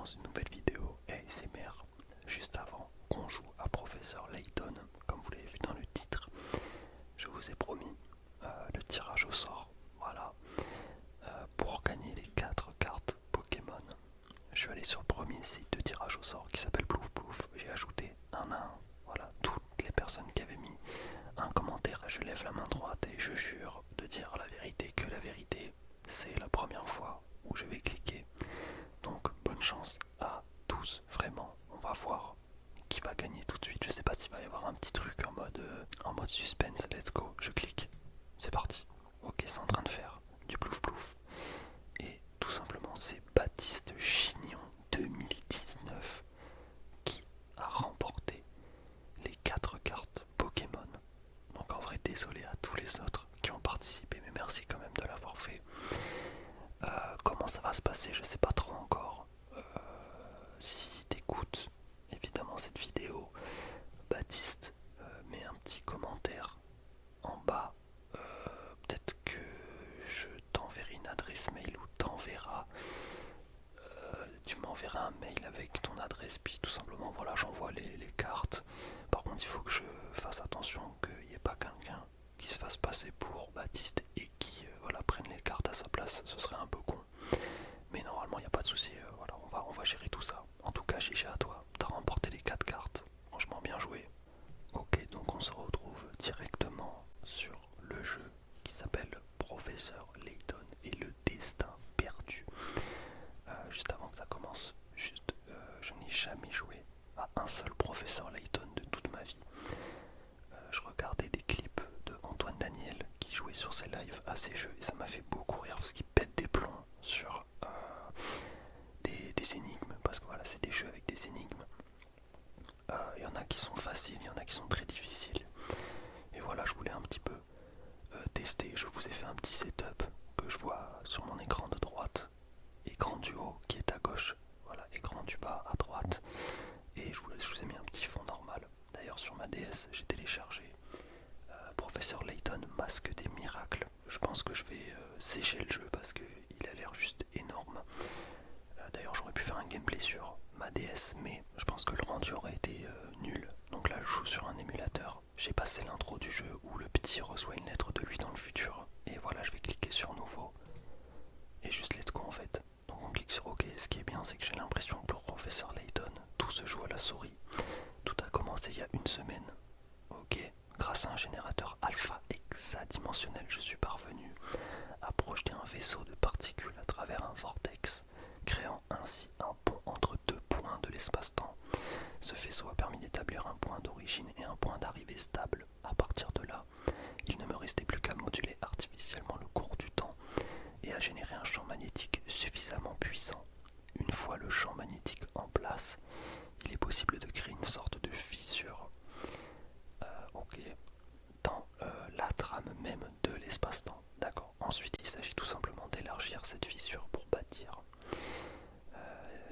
dans une nouvelle vidéo ASMR. Juste avant qu'on joue à Professeur Layton, comme vous l'avez vu dans le titre, je vous ai promis le tirage au sort. Voilà, pour gagner les 4 cartes Pokémon. Je suis allé sur le premier site de tirage au sort qui s'appelle Plouf Plouf. J'ai ajouté un à un. Voilà, toutes les personnes qui avaient mis un commentaire, je lève la main droite et je jure de dire la vérité, que la vérité, c'est la première fois où je vais cliquer. Donc bonne chance à tous, vraiment. On va voir qui va gagner tout de suite. Je sais pas s'il va y avoir un petit truc en mode suspense. Let's go, je clique. C'est parti. Ok, c'est en train de faire du plouf plouf. Et tout simplement, c'est Baptiste Chignon 2019 qui a remporté les 4 cartes Pokémon. Donc en vrai, désolé à tous les autres qui ont participé, mais merci quand même de l'avoir fait. Comment ça va se passer, je sais pas trop encore. Si t'écoutes évidemment cette vidéo, Baptiste, met un petit commentaire en bas. Peut-être que je t'enverrai une adresse mail ou tu m'enverras un mail avec ton adresse, puis tout simplement voilà, j'envoie les cartes. Par contre, il faut que je fasse attention qu'il n'y ait pas quelqu'un qui se fasse passer pour Baptiste et qui voilà, prenne les cartes à sa place. Ce serait un peu con. Mais normalement, il n'y a pas de souci. Voilà, on va gérer tout ça. En tout cas, GG à toi. T'as remporté les 4 cartes. Franchement, bien joué. Ok, donc on se retrouve directement sur le jeu qui s'appelle Professeur Layton et le destin perdu. Juste avant que ça commence, je n'ai jamais joué à un seul Professeur Layton de toute ma vie. Je regardais des clips de Antoine Daniel qui jouait sur ses lives à ces jeux et ça m'a fait beaucoup rire parce qu'il pète des plombs sur des énigmes, parce que voilà, c'est des jeux avec des énigmes. Il y en a qui sont faciles, il y en a qui sont très difficiles. Et voilà, je voulais un petit peu tester. Je vous ai fait un petit setup que je vois sur mon écran de droite, écran du haut qui est à gauche, voilà, écran du bas à droite. Et je vous ai mis un petit fond normal. D'ailleurs, sur ma DS, j'ai téléchargé Professeur Layton, Masque des Miracles. Je pense que je vais sécher le jeu parce qu'il a l'air juste énorme. D'ailleurs, j'aurais pu faire un gameplay sur ma DS, mais je pense que le rendu aurait été nul. Donc là, je joue sur un émulateur. J'ai passé l'intro du jeu où le petit reçoit une lettre de lui dans le futur. Et voilà, je vais cliquer sur Nouveau. Et juste let's go en fait. Donc on clique sur OK. Ce qui est bien, c'est que j'ai l'impression que pour Professeur Layton, tout se joue à la souris. Tout a commencé il y a une semaine. Ok, grâce à un générateur alpha hexadimensionnel, je suis parvenu à projeter un vaisseau de particules à travers un vortex, créant ainsi un pont entre deux points de l'espace-temps. Ce vaisseau a permis d'établir un point d'origine et un point d'arrivée stable. À partir de là, il ne me restait plus qu'à moduler artificiellement le cours du temps et à générer un champ magnétique suffisamment puissant. Une fois le champ magnétique en place, il est possible de créer une sorte de fissure ok, dans la trame même de l'espace-temps. D'accord. Ensuite, il s'agit tout simplement d'élargir cette fissure pour bâtir,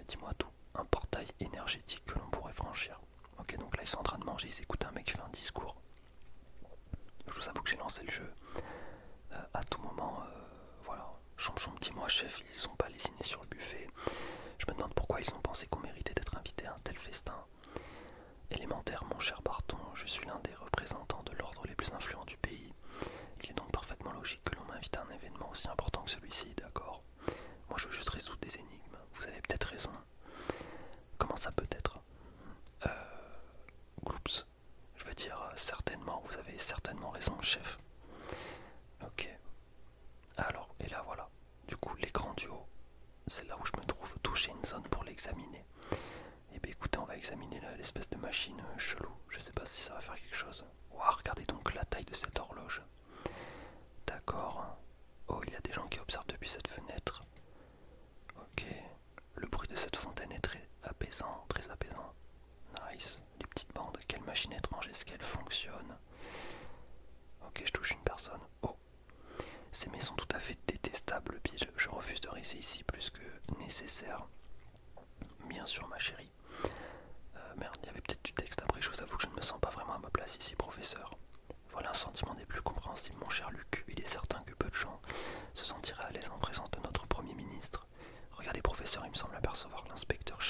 dis-moi tout, un portail énergétique que l'on pourrait franchir. Ok, donc là ils sont en train de manger, ils écoutent un mec qui fait un discours. Je vous avoue que j'ai lancé le jeu. À tout moment, voilà, chomp chomp, dis-moi chef, ils sont pas lésinés sur le buffet. Je me demande pourquoi ils ont pensé qu'on méritait d'être invité à un tel festin. Élémentaire, mon cher Barton, je suis l'un des représentants de l'ordre les plus influents du pays. Il est donc parfaitement logique que l'on m'invite à un événement aussi important que celui-ci, d'accord? Moi je veux juste résoudre des énigmes, vous avez peut-être raison. Comment ça peut être? Gloops, je veux dire certainement, vous avez certainement raison, chef. Ok, alors, et là voilà. Du coup, l'écran du haut, c'est là où je me trouve toucher une zone pour l'examiner. Et bien écoutez, on va examiner l'espèce de machine chelou. Je sais pas si ça va faire quelque chose. Waouh, regardez donc la taille de cette horloge. D'accord. Oh, il y a des gens qui observent depuis cette fenêtre. Ok. Le bruit de cette fontaine est très apaisant, très apaisant. Nice. Les petites bandes. Quelle machine étrange est-ce qu'elle fonctionne? Ok, je touche une personne. Oh. Ces mets sont tout à fait détestables, Bill. Je refuse de rester ici plus que nécessaire. Bien sûr, ma chérie. Merde, il y avait peut-être du texte après, je vous avoue que je ne me sens pas vraiment à ma place ici, professeur. Voilà un sentiment des plus compréhensibles, mon cher Luc. Il est certain que peu de gens se sentiraient à l'aise en présence de notre Premier ministre. Regardez, professeur, il me semble apercevoir l'inspecteur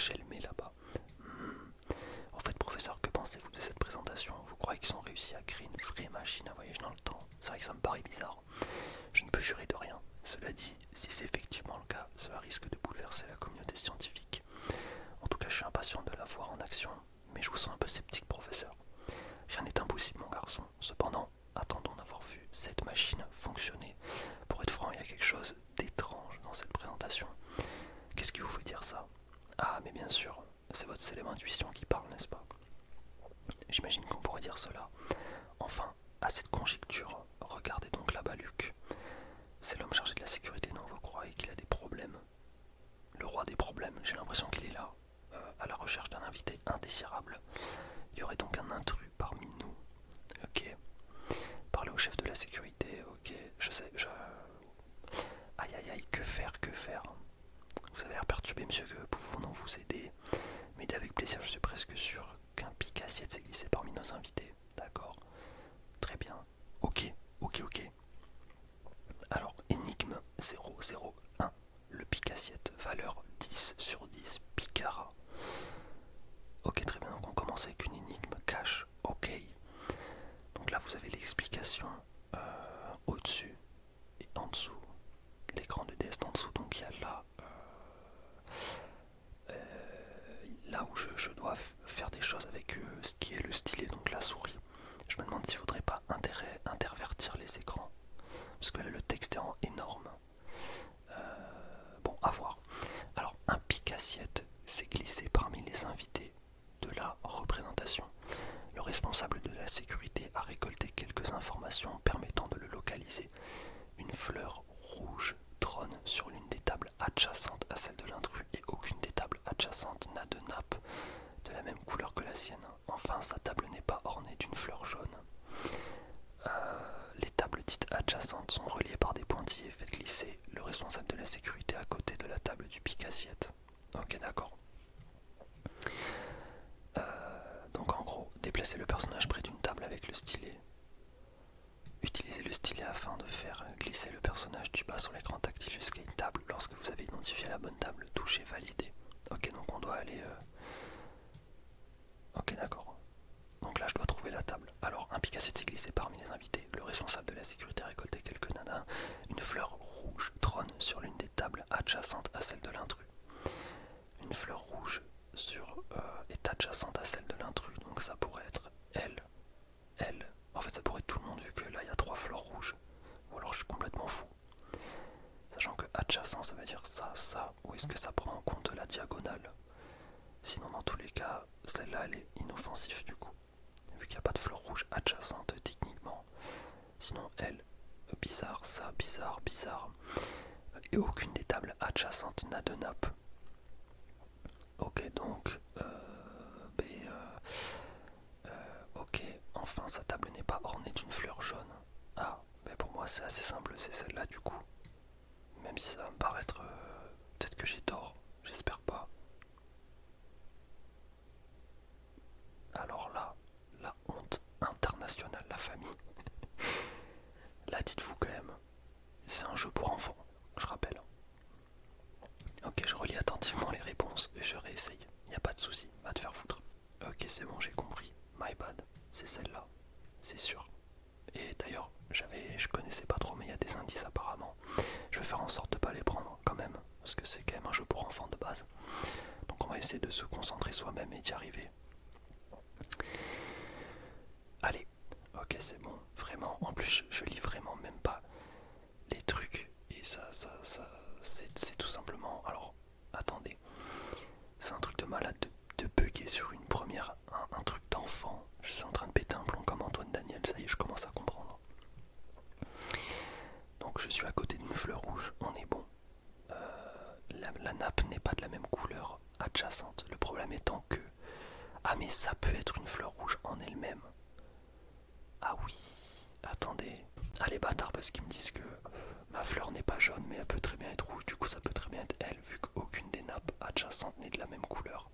Ça risque de bouleverser la communauté scientifique. En tout cas, je suis impatient de la voir en action, mais je vous sens un peu sceptique, professeur. Rien n'est impossible, mon garçon. Cependant, attendons d'avoir vu cette machine fonctionner. Pour être franc, il y a quelque chose d'étrange dans cette présentation. Qu'est-ce qui vous fait dire ça? Ah, mais bien sûr, c'est votre célèbre intuition qui parle, n'est-ce pas? J'imagine qu'on pourrait dire cela. Enfin, à cette conjecture, regardez donc là-bas Luc. C'est l'homme chargé de la sécurité, non? Vous croyez qu'il a des problèmes? Le roi des problèmes, j'ai l'impression qu'il est là, à la recherche d'un invité indésirable. Il y aurait donc un intrus parmi nous. Ok. Parler au chef de la sécurité, ok. Aïe aïe aïe, que faire, que faire? Vous avez l'air perturbé, monsieur, que pouvons-nous vous aider? Mais avec plaisir, je suis presque sûr qu'un pic assiette s'est glissé parmi nos invités. D'accord. Très bien. Ok, ok, ok. Alors, énigme 001. Le pic assiette, valeur 10 sur 10, Picara. Ok, très bien, donc on commence avec une énigme cache. Ok. Donc là, vous avez l'explication au-dessus et en dessous. L'écran de DS en dessous, donc il y a là où je dois faire des choses avec ce qui est le stylet, donc la souris. Je me demande s'il ne faudrait pas intervertir les écrans, parce que là le texte est en énorme. Bon, à voir. Alors, un pic assiette s'est glissé parmi les invités de la représentation. Le responsable de la sécurité a récolté quelques informations permettant de le localiser. Une fleur rouge trône sur l'une des tables adjacentes à celle de l'intrus et aucune des tables adjacentes n'a de nappe de la même couleur que la sienne. Enfin, sa table n'est pas ornée d'une fleur jaune. Les tables dites adjacentes sont reliées par des pointillés. Faites glisser le responsable de la sécurité à côté de la table du pic assiette. Ok, d'accord. Donc en gros, déplacez le personnage près d'une table avec le stylet. Utilisez le stylet afin de faire glisser le personnage du bas sur l'écran tactile jusqu'à une table. Lorsque vous avez identifié la bonne table, touchez valider. Ok, donc on doit aller... Ok, d'accord. Donc là, je dois trouver la table. Alors, un pic assiette s'est glissé parmi les invités. Le responsable de la sécurité a récolté quelques nanas. Une fleur rouge trône sur l'une des tables adjacentes à celle de l'intrus. Une fleur rouge est adjacente à celle de l'intrus, donc ça pourrait être elle. En fait, ça pourrait être tout le monde, vu que là, il y a 3 fleurs rouges. Ou alors, je suis complètement fou. Sachant que adjacent, ça veut dire ça, ou est-ce que ça prend en compte la diagonale? Sinon, dans tous les cas, celle-là, elle est inoffensive, du coup. Vu qu'il n'y a pas de fleur rouge adjacente, techniquement. Sinon, elle, bizarre, ça, bizarre. Et aucune des tables adjacentes n'a de nappe. Ok, donc... ok, enfin sa table n'est pas ornée d'une fleur jaune. Ah, mais pour moi c'est assez simple, c'est celle-là du coup. Même si ça va me paraître... peut-être que j'ai tort, j'espère pas. Alors là, la honte internationale, la famille. Là, dites-vous quand même, c'est un jeu pour enfants, je rappelle. Ok, je relis attentivement les réponses et je réessaye. Y a pas de souci, va te faire foutre. Ok, c'est bon, j'ai compris. My bad, c'est celle-là, c'est sûr. Et d'ailleurs, je connaissais pas trop, mais il y a des indices apparemment. Je vais faire en sorte de pas les prendre quand même, parce que c'est quand même un jeu pour enfants de base. Donc on va essayer de se concentrer soi-même et d'y arriver. Allez, ok, c'est bon, vraiment. En plus, je lis vraiment même pas les trucs. Et ça c'est tout simplement... Alors, attendez. C'est un truc de malade de bugger sur une première... Un truc d'enfant. Je suis en train de péter un plomb comme Antoine Daniel, ça y est, je commence à comprendre. Donc je suis à côté d'une fleur rouge, on est bon. La nappe n'est pas de la même couleur adjacente. Le problème étant que... Ah mais ça peut être une fleur rouge en elle-même. Ah oui, attendez. Ah les bâtards, parce qu'ils me disent que ma fleur n'est pas jaune mais elle peut très bien être rouge. Du coup ça peut très bien être elle, vu qu'aucune des nappes adjacentes n'est de la même couleur.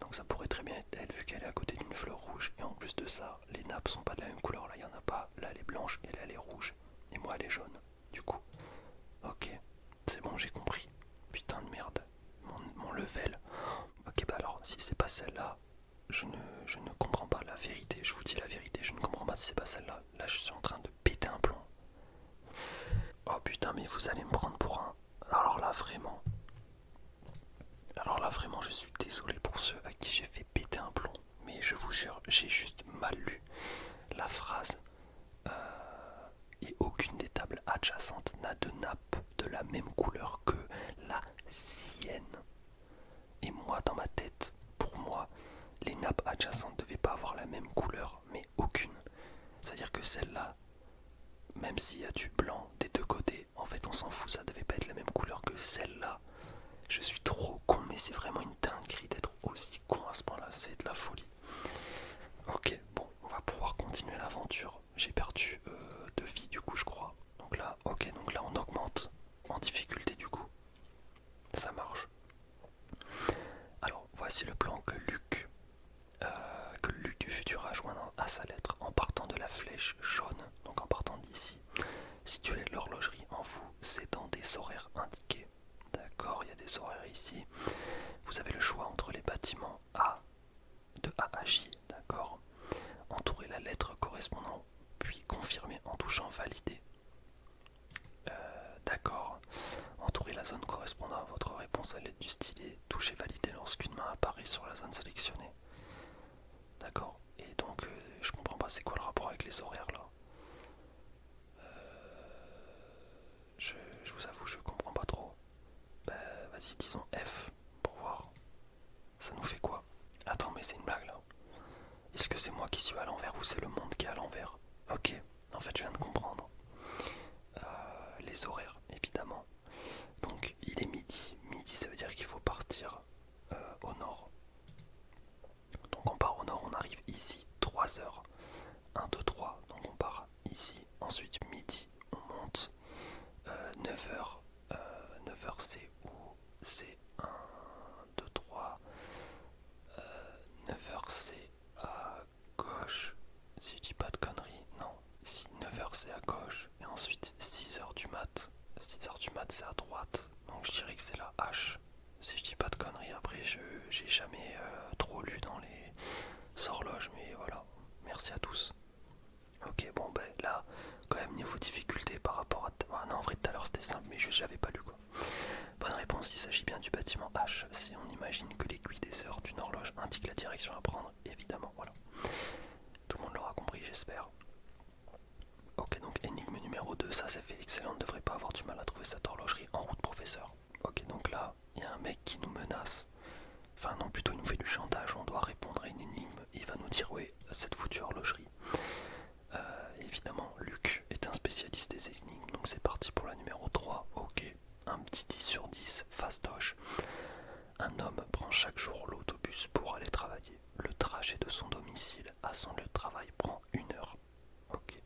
Donc ça pourrait très bien être elle, vu qu'elle est à côté d'une fleur rouge. Et en plus de ça, les nappes sont pas de la même couleur. Là il n'y en a pas, là elle est blanche et là elle est rouge. Et moi elle est jaune, du coup. Ok, c'est bon, j'ai compris. Putain de merde, mon level. Ok, bah alors, si c'est pas celle-là, je ne comprends pas la vérité. Je vous dis la vérité, je ne comprends pas si c'est pas celle-là. Là, je suis en train de péter un plomb. Oh putain, mais vous allez me prendre pour Alors là vraiment, je suis désolé pour ceux à qui j'ai fait péter un plomb, mais je vous jure, j'ai juste mal lu la phrase et aucune des tables adjacentes n'a de nappe de la même couleur que la sienne. Et moi, dans ma tête, pour moi, les nappes adjacentes ne devaient pas avoir la même couleur, mais aucune. C'est-à-dire que celle-là, même s'il y a du blanc des deux côtés, en fait on s'en fout, ça devait pas être la même couleur que celle-là. Je suis trop con, mais c'est vraiment une dinguerie d'être aussi con à ce point-là, c'est de la folie. Ok, bon, on va pouvoir continuer l'aventure. J'ai perdu 2 vies du coup, je crois. Donc là, ok, donc là on augmente en difficulté du coup. Ça marche. Alors voici le plan que Luc du futur a joint à sa lettre en partant de la flèche jaune, donc en partant d'ici. Situez l'horlogerie en vous, c'est dans des horaires indiqués. D'accord, il y a des horaires ici. Vous avez le choix entre les bâtiments A, de A à J, d'accord. Entourez la lettre correspondant, puis confirmez en touchant valider. D'accord. Entourez la zone correspondant à votre réponse à l'aide du stylet. Touchez valider lorsqu'une main apparaît sur la zone sélectionnée. D'accord. Et donc, je comprends pas, c'est quoi le rapport avec les horaires là? Je vous avoue, je comprends pas trop. Bah, vas-y, disons F pour voir. Ça nous fait quoi? Attends, mais c'est une blague là. Est-ce que c'est moi qui suis à l'envers ou c'est le monde qui est à l'envers? Ok, en fait, je viens de comprendre. Les horaires, évidemment. Donc, il est midi. Midi, ça veut dire qu'il faut partir au nord. Donc, on part au nord, on arrive ici, 3 heures. 1, 2, 3. Donc, on part ici. Ensuite, midi, on monte. 9 heures. 9 heures, c'est où? C'est 1, 2, 3. 9 heures, c'est à gauche. Si je dis pas de conneries, non. Ici, 9 heures, c'est à gauche. Et ensuite, 6 heures du mat. 6 heures du mat, c'est à droite. Donc, je dirais que c'est la H. Si je dis pas de conneries, après, j'ai jamais trop lu dans les horloges, mais voilà. Merci à tous. Ok, bon, ben là, quand même, niveau difficulté par rapport à. Ah non, en vrai, tout à l'heure, c'était simple, mais juste, j'avais pas lu quoi. Bonne réponse, il s'agit bien du bâtiment H. Si on imagine que l'aiguille des heures d'une horloge indique la direction à prendre, évidemment, voilà. Tout le monde l'aura compris, j'espère. Ok, donc énigme numéro 2, ça c'est fait excellent, on ne devrait pas avoir du mal à trouver cette horlogerie en route, professeur. Ok, donc là, il y a un mec qui nous menace. Enfin non, plutôt il nous fait du chantage, on doit répondre à une énigme. Il va nous dire, oui, cette foutue horlogerie. Évidemment, Luc est un spécialiste des énigmes, donc c'est parti pour la numéro 3. Ok, un petit 10 sur 10, fastoche. Un homme prend chaque jour l'autobus pour aller travailler. Le trajet de son domicile à son lieu de travail prend 1 heure. Ok.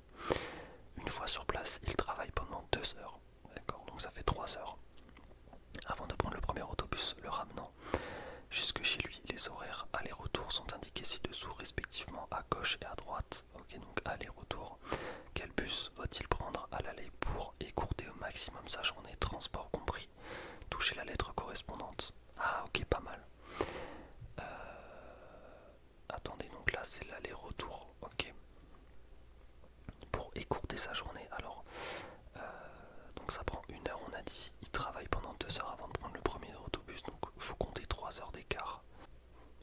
Une fois sur place, il travaille pendant 2 heures. D'accord, donc ça fait 3 heures. Avant de prendre le premier autobus le ramenant jusque chez lui, les horaires aller-retour sont indiqués ci-dessous respectivement à gauche et à droite. Ok, donc aller-retour. Quel bus doit-il prendre à l'aller pour écourter au maximum sa journée, transport compris? Toucher la lettre correspondante. Ah ok, pas mal. Attendez, donc là c'est l'aller-retour. Ok. Pour écourter sa journée. Alors, donc ça prend 1 heure, on a dit. Il travaille pendant 2 heures avant de prendre le premier autobus, donc il faut compter 3 heures d'écart.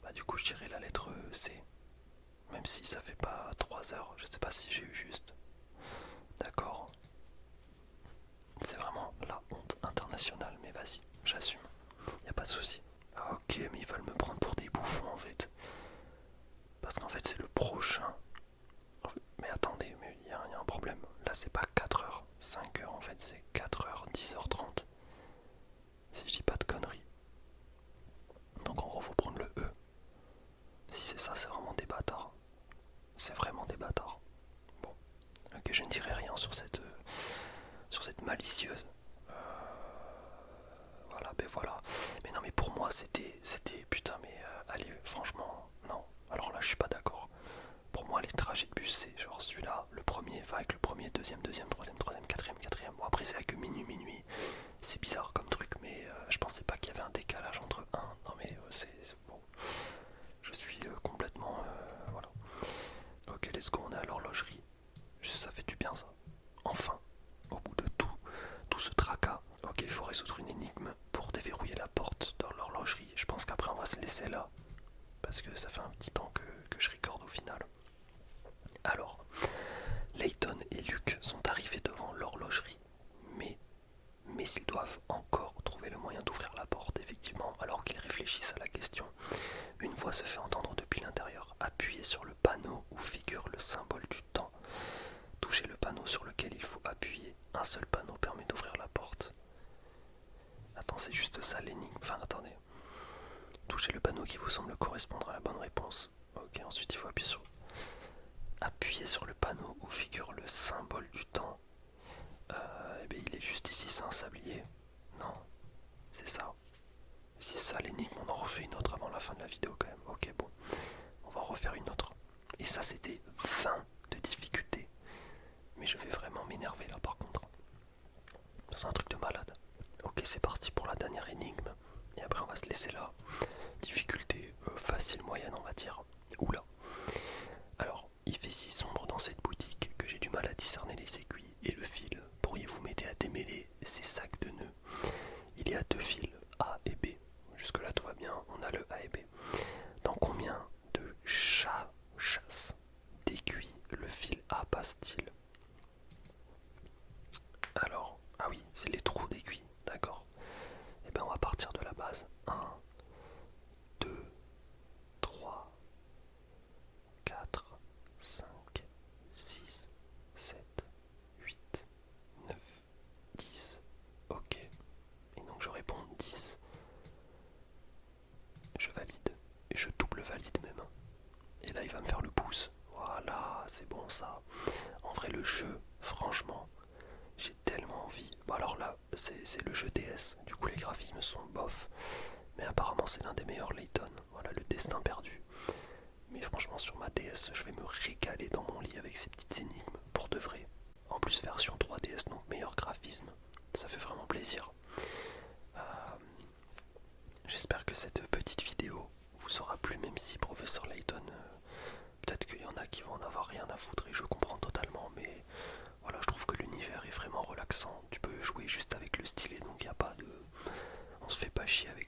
Bah, du coup, je dirais la lettre C. Même si ça fait pas 3 heures, je sais pas si j'ai eu juste. D'accord. C'est vraiment la honte internationale, mais vas-y, j'assume. Y a pas de souci. Ah, ok, mais ils veulent me prendre pour des bouffons en fait. Parce qu'en fait, c'est le prochain. Mais attendez, mais il y a un problème. Là, c'est pas 4 heures, 5 heures en fait, c'est 4 heures, 10h30. Si je dis pas de conneries. Donc en gros, faut prendre le E. Si c'est ça, c'est vraiment des bâtards. C'est vraiment des bâtards. Bon, ok, je ne dirai rien sur cette malicieuse. Voilà, ben voilà. Mais non, mais pour moi, c'était putain, mais allez, franchement, non. Alors là, je suis pas d'accord. Pour moi, les trajets de bus, c'est genre celui-là, le premier va avec le premier, deuxième, troisième, quatrième. Bon, après, c'est avec le minuit. C'est bizarre comme truc, mais je pensais pas qu'il y avait un décalage entre un. Non, mais c'est bon. Je suis complètement. Voilà. Ok, let's go, on est à l'horlogerie. Ça fait du bien, ça. Enfin, au bout de tout ce tracas. Ok, il faut devoir résoudre une énigme pour déverrouiller la porte dans l'horlogerie. Je pense qu'après on va se laisser là, parce que ça fait un petit temps que je recorde au final. Alors, Layton et Luke sont arrivés devant l'horlogerie, mais ils doivent encore trouver le moyen d'ouvrir la porte. Effectivement, alors qu'ils réfléchissent à la question, une voix se fait entendre depuis l'intérieur. Appuyez sur le panneau où figure le symbole du temps. Touchez le panneau sur lequel il faut appuyer. Un seul panneau permet d'ouvrir la porte. Attends, c'est juste ça l'énigme. Enfin, attendez. Touchez le panneau qui vous semble correspondre à la bonne réponse. Ok, ensuite il faut appuyer sur le panneau où figure le symbole du temps. Eh bien, il est juste ici, c'est un sablier. Non, c'est ça. Si c'est ça l'énigme, on en refait une autre avant la fin de la vidéo quand même. Ok, bon, on va en refaire une autre. Et ça, c'était 20 de difficulté. Mais je vais vraiment m'énerver là par contre. C'est un truc de malade. Ok, c'est parti pour la dernière énigme. Et après, on va se laisser là. Difficulté facile, moyenne, on va dire. Oula. Alors, il fait si sombre dans cette boutique que j'ai du mal à discerner les aiguilles et le fil. Pourriez-vous m'aider à démêler ces sacs de nœuds? Il y a 2 fils, A et B. Jusque là tout va bien, on a le A et B. Dans combien de chasses d'aiguilles le fil A passe-t-il? Alors, ah oui, c'est les trous d'aiguilles, d'accord. Et bien on va partir de la base. 1, 2, 3, 4, 5, 6, 7, 8, 9, 10. Ok. Et donc je réponds 10. Je valide. Et je double valide même. Et là il va me faire le pouce. Voilà, c'est bon ça. En vrai le jeu, franchement, j'ai tellement envie. Bon alors là, c'est le jeu DS. Du coup les graphismes sont bof. Mais apparemment c'est l'un des meilleurs Layton. Voilà, le destin perdu. Mais franchement sur ma DS, je vais me régaler dans mon lit avec ces petites énigmes. Pour de vrai. En plus version 3DS, donc meilleur graphisme. Ça fait vraiment plaisir. J'espère que cette petite vidéo vous aura plu, même si Professeur Layton, peut-être qu'il y en a qui vont en avoir rien à foutre et je comprends totalement, mais voilà, je trouve que l'univers est vraiment relaxant. Tu peux jouer juste avec le stylet, donc il n'y a pas de... On se fait pas chier avec